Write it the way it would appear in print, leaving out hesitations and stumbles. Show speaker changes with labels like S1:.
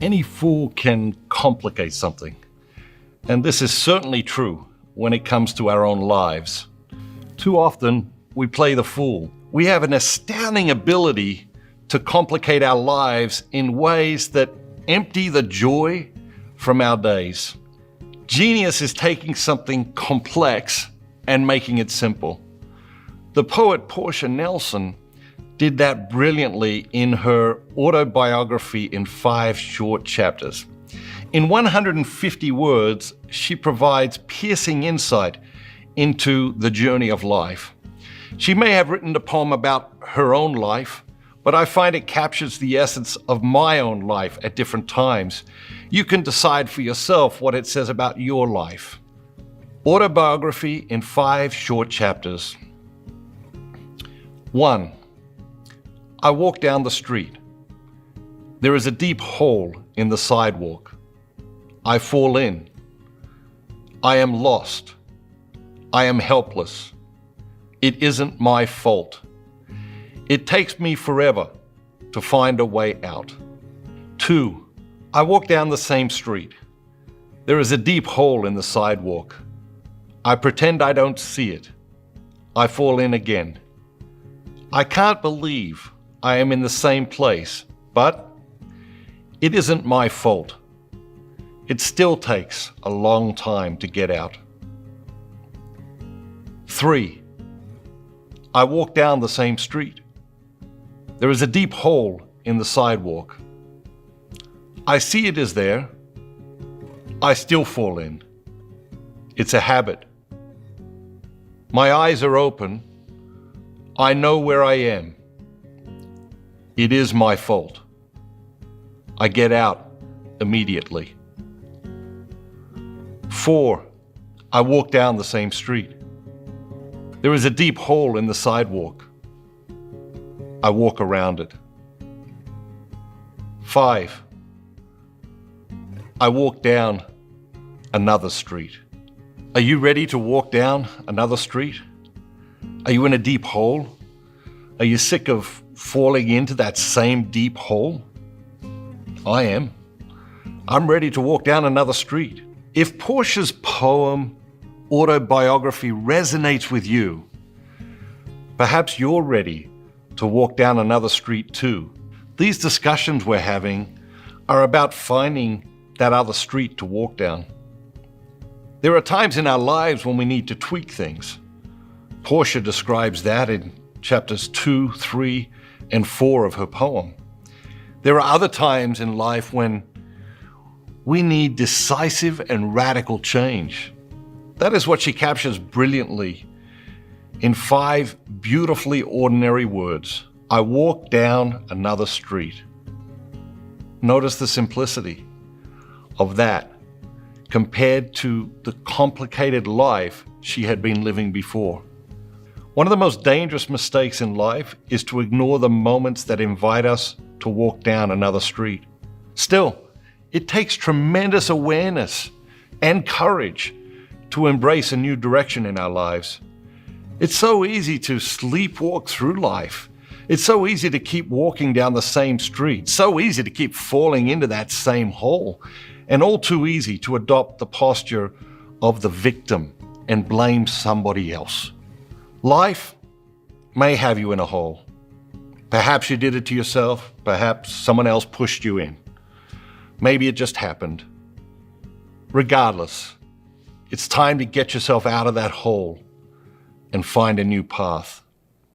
S1: Any fool can complicate something. And this is certainly true when it comes to our own lives. Too often, we play the fool. We have an astounding ability to complicate our lives in ways that empty the joy from our days. Genius is taking something complex and making it simple. The poet Portia Nelson did that brilliantly in her autobiography in 5 short chapters. In 150 words, she provides piercing insight into the journey of life. She may have written the poem about her own life, but I find it captures the essence of my own life at different times. You can decide for yourself what it says about your life. Autobiography in 5 short chapters. 1. I walk down the street. There is a deep hole in the sidewalk. I fall in. I am lost. I am helpless. It isn't my fault. It takes me forever to find a way out. 2. I walk down the same street. There is a deep hole in the sidewalk. I pretend I don't see it. I fall in again. I can't believe I am in the same place, but it isn't my fault. It still takes a long time to get out. 3. I walk down the same street. There is a deep hole in the sidewalk. I see it is there. I still fall in. It's a habit. My eyes are open. I know where I am. It is my fault. I get out immediately. 4. I walk down the same street. There is a deep hole in the sidewalk. I walk around it. 5. I walk down another street. Are you ready to walk down another street? Are you in a deep hole? Are you sick of falling into that same deep hole? I am. I'm ready to walk down another street. If Portia's poem, autobiography resonates with you, perhaps you're ready to walk down another street too. These discussions we're having are about finding that other street to walk down. There are times in our lives when we need to tweak things. Portia describes that in chapters 2, 3, and 4 of her poem. There are other times in life when we need decisive and radical change. That is what she captures brilliantly in 5 beautifully ordinary words. I walk down another street. Notice the simplicity of that compared to the complicated life she had been living before. One of the most dangerous mistakes in life is to ignore the moments that invite us to walk down another street. Still, it takes tremendous awareness and courage to embrace a new direction in our lives. It's so easy to sleepwalk through life. It's so easy to keep walking down the same street, so easy to keep falling into that same hole, and all too easy to adopt the posture of the victim and blame somebody else. Life may have you in a hole. Perhaps you did it to yourself. Perhaps someone else pushed you in. Maybe it just happened. Regardless, it's time to get yourself out of that hole and find a new path.